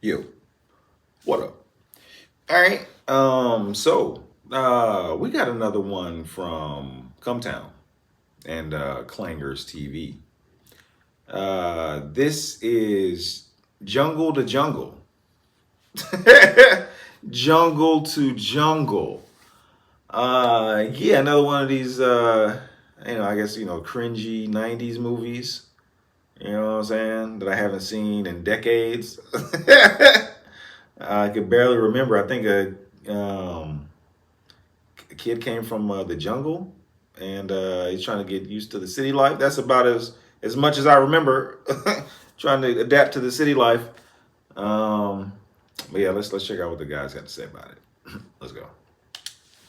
Yo, what up? All right. We got another one from CMTOWN and Clangers TV. This is Jungle to Jungle. Jungle to Jungle. Another one of these cringy 90s movies. You know what I'm saying? That I haven't seen in decades. I could barely remember. I think a kid came from the jungle, and he's trying to get used to the city life. That's about as much as I remember. Trying to adapt to the city life. But yeah, let's check out what the guys got to say about it. Let's go.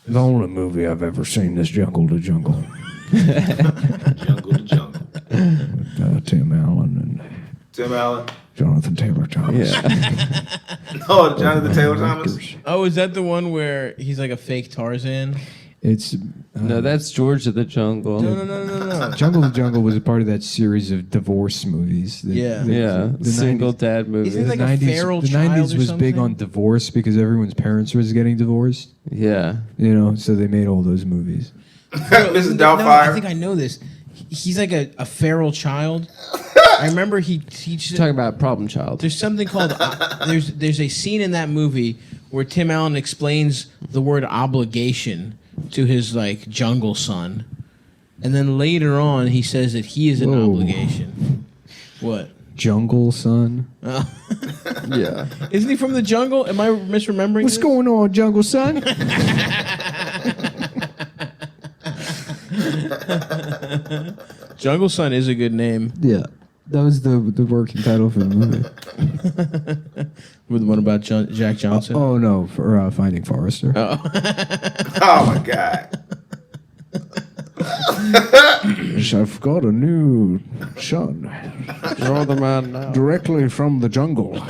The only movie I've ever seen is Jungle to Jungle. Jungle to Jungle. With Tim Allen and Jonathan Taylor Thomas. Yeah. Oh, Jonathan Taylor Thomas. Oh, is that the one where he's like a fake Tarzan? It's No, that's George of the Jungle. No. Jungle to Jungle was a part of that series of divorce movies. The single 90s, dad movie. Isn't it like the a 90s, feral the child 90s or was big something? on divorce because everyone's parents was getting divorced. Yeah. You know, so they made all those movies. This is No, I Doubtfire. think I know this. He's like a feral child. I remember he teaches. Talking about Problem Child. There's something called there's a scene in that movie where Tim Allen explains the word obligation to his like jungle son, and then later on he says that he is an Whoa. obligation. What? Jungle Son. Yeah. Isn't he from the jungle? Am I misremembering? What's this? going on, Jungle Son? Jungle Son is a good name. Yeah. That was the working title for the movie. With the one about Jack Johnson. Oh no, for Finding Forrester. Oh my God. I've got a new son You're the man now. directly from the jungle.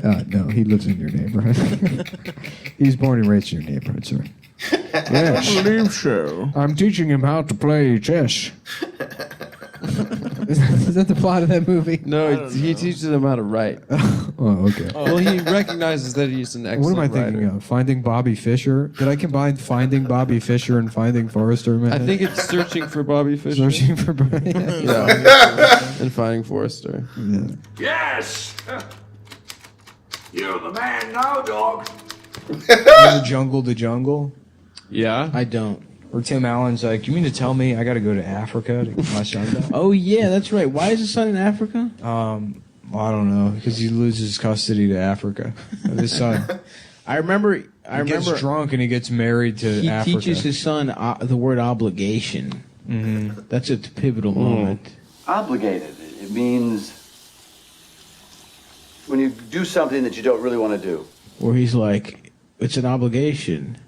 No, he lives in your neighborhood. He's born and raised in your neighborhood, sir. Yes. I believe so. I'm teaching him how to play chess. Is that the plot of that movie? No, he teaches him how to write. Oh, okay. Well, he recognizes that he's an What excellent am I thinking writer. of? Finding Bobby Fischer? Did I combine Finding Bobby Fischer and Finding Forrester? I think it's Searching for Bobby Fischer. Searching for Yeah. And Finding Forrester. Yes! You're the man now, dog. Jungle to Jungle? Yeah. I don't. Or Tim Allen's like, you mean to tell me I got to go to Africa to get my son back? Oh yeah, that's right. Why is his son in Africa? I don't know, because he loses custody to Africa of his son. I remember. He gets drunk and he gets married to He Africa. teaches his son the word obligation. Mm-hmm. That's a pivotal moment. Obligated. It means when you do something that you don't really want to do. Where he's like, it's an obligation.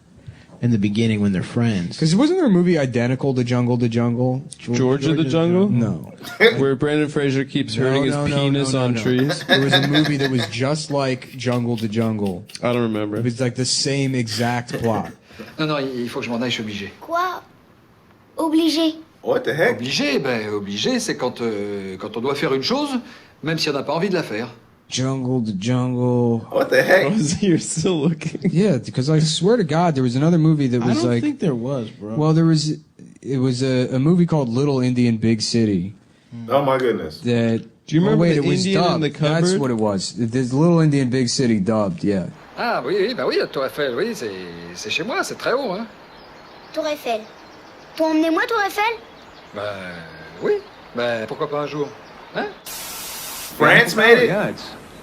In the beginning, when they're friends. Because wasn't there a movie identical to Jungle to Jungle? George of the Jungle? No. Where Brandon Fraser keeps hurting his penis on trees? There was a movie that was just like Jungle to Jungle. I don't remember. It was like the same exact plot. Non, il faut que je m'en aille, je suis obligé. Quoi? Obligé. What the heck? Obligé, obligé, c'est quand on doit faire une chose, même si on n'a pas envie de la faire. Jungle to Jungle. What the heck? You're still looking. Yeah, because I swear to God, there was another movie that was I don't like. think there was, bro. Well, there was. It was a movie called Little Indian Big City. Oh my goodness. That. Do you remember wait, the it was Indian in dubbed. the cupboard? That's what it was. This Little Indian Big City dubbed. Yeah. Ah oui, bah oui, la Tour Eiffel, oui, c'est chez moi, c'est très haut, hein. Tour Eiffel. Pour emmener moi, Tour Eiffel? Bah oui, bah pourquoi pas un jour, hein? France made it? Yeah,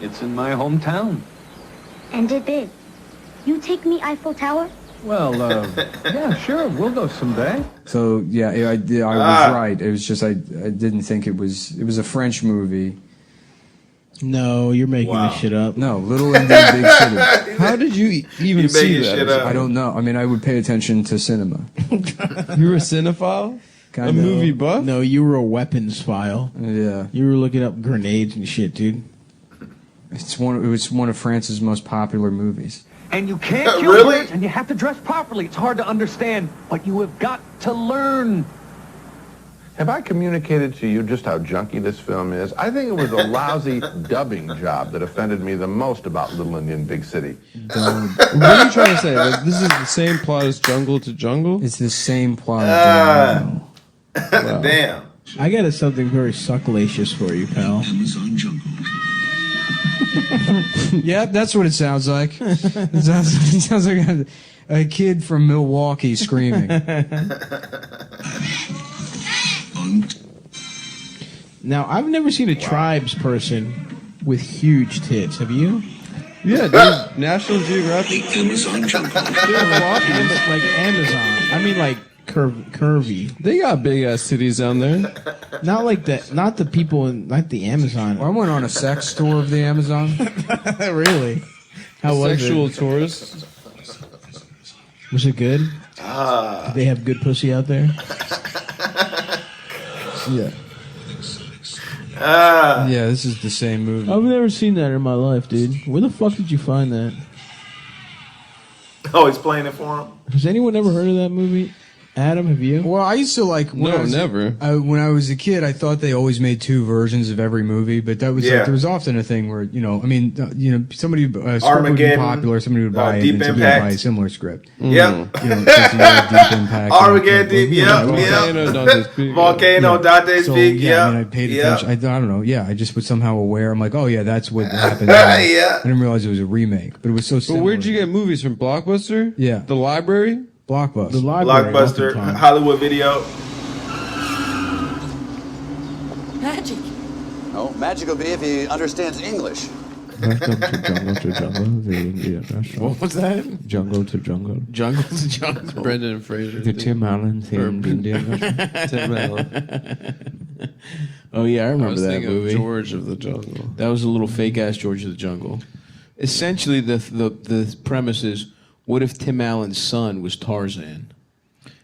it's in my hometown. And it did. You take me Eiffel Tower? Well, yeah, sure, we'll go someday. So yeah, I was right. It was just I didn't think it was. It was a French movie. No, you're making this shit up. No, Little Indian Big City. How did you even see making that? shit up. I don't know. I mean, I would pay attention to cinema. You were a cinephile? Kind A movie buff? No, you were a weapons file. Yeah, You were looking up grenades and shit, dude. it was one of France's most popular movies. And you can't kill Really? birds, and you have to dress properly. It's hard to understand, but you have got to learn. Have I communicated to you just how junky this film is? I think it was a lousy dubbing job that offended me the most about Little Indian Big City. What are you trying to say? Like, this is the same plot as Jungle to Jungle? It's the same plot. As Wow. Damn. I got something very suckalacious for you, pal. Yep, that's what it sounds like. It sounds like a kid from Milwaukee screaming. Now, I've never seen a tribes person with huge tits. Have you? Yeah, dude. National Geographic. Like Amazon. I mean, like curvy. They got big ass cities down there. Not like that. Not the people in like the Amazon. I went on a sex tour of the Amazon. Really? How was Sexual it? tourists. Was it good? Did they have good pussy out there? Yeah. Yeah, this is the same movie. I've never seen that in my life, dude. Where the fuck did you find that? Oh, he's playing it for him? Has anyone ever heard of that movie? Adam, have you? Well, I used to like. No, never. When I was a kid, I thought they always made two versions of every movie, but that was Yeah. like, there was often a thing where somebody script would be Armageddon, popular, somebody would buy it, Deep and somebody would Impact. buy a similar script. Yep. Since you know, Deep Impact. Armageddon, Deep, yep, Volcano, Dante's Peak. Volcano, Dante's So Peak, yeah, I mean, I yep. paid Yep. attention. I don't know. Yeah, I just was somehow aware. I'm like, oh yeah, that's what happened. Yeah. I didn't realize it was a remake, but it was so. But Similar. where'd you get movies from? Blockbuster? Yeah. The library? Blockbuster? The library. Blockbuster, oftentimes. Hollywood Video. Magic. No, magic will be if he understands English. Welcome to Jungle to Jungle, the Indian restaurant. What was that? Jungle to Jungle. Jungle to Jungle. Brendan and Fraser. The Tim Allen themed Indian restaurant. Tim Allen. Oh yeah, I I remember was that thinking movie. of George of the Jungle. That was a little fake ass George of the Jungle. Essentially, the premise is: what if Tim Allen's son was Tarzan?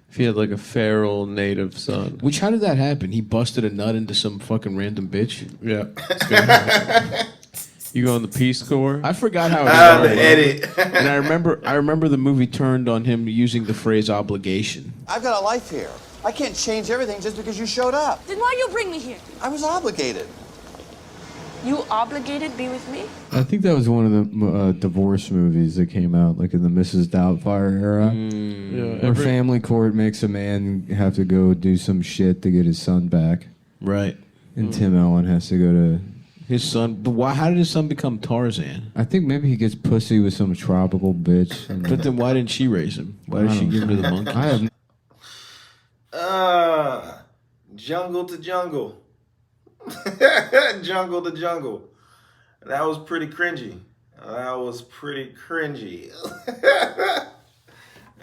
If he had like a feral native son. Which, how did that happen? He busted a nut into some fucking random bitch. Yeah. You go on the Peace Corps? I forgot how it The started. edit. And I remember the movie turned on him using the phrase obligation. I've got a life here. I can't change everything just because you showed up. Then why you bring me here? I was obligated. You obligated be with me? I think that was one of the divorce movies that came out, like in the Mrs. Doubtfire era, Yeah. where family court makes a man have to go do some shit to get his son back, Right. and Tim Allen has to go to. His son. But why? How did his son become Tarzan? I think maybe he gets pussy with some tropical bitch. And But then why didn't she raise him? Why did she give him to the monkey? I have Jungle to Jungle. Jungle to Jungle. That was pretty cringy. That was pretty cringy.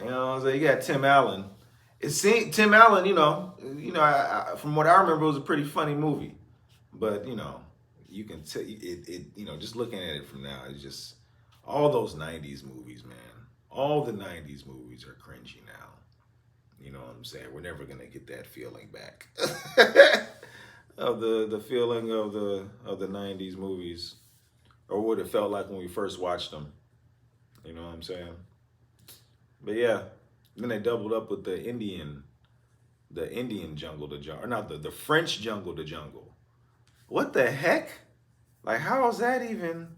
You know what I'm saying? You got Tim Allen. Tim Allen, I, from what I remember, it was a pretty funny movie. But, you can tell it, just looking at it from now, it's just all those 90s movies, man. All the 90s movies are cringy now. You know what I'm saying? We're never going to get that feeling back. Of the feeling of the 90s movies, or what it felt like when we first watched them. You know what I'm saying? But yeah, then they doubled up with the Indian Jungle to Jungle, or not the French Jungle to Jungle. What the heck? Like, how is that even?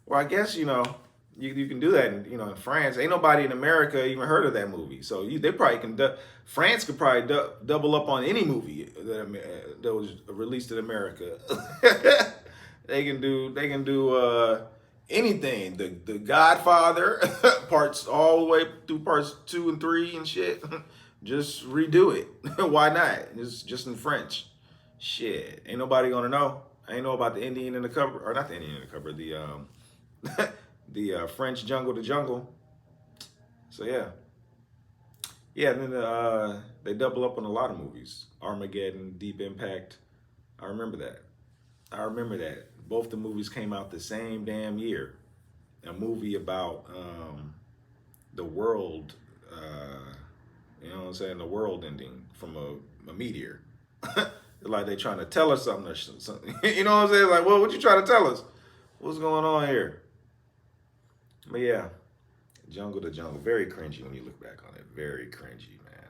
Well, I guess you can do that in France. Ain't nobody in America even heard of that movie, so they probably can. France could probably double up on any movie that was released in America. They can do anything. The Godfather parts all the way through parts 2 and 3 and shit. Just redo it. Why not? It's just in French. Shit, ain't nobody gonna know. I ain't know about the Indian in the cover, or not the Indian in the cover. The French Jungle to Jungle. So yeah. And then they double up on a lot of movies. Armageddon, Deep Impact. I remember that. Both the movies came out the same damn year. A movie about the world, you know what I'm saying, the world ending from a meteor. Like they trying to tell us something or something. You know what I'm saying? Like, well, what you trying to tell us? What's going on here? But yeah, Jungle to Jungle. Very cringy when you look back on it. Very cringy, man.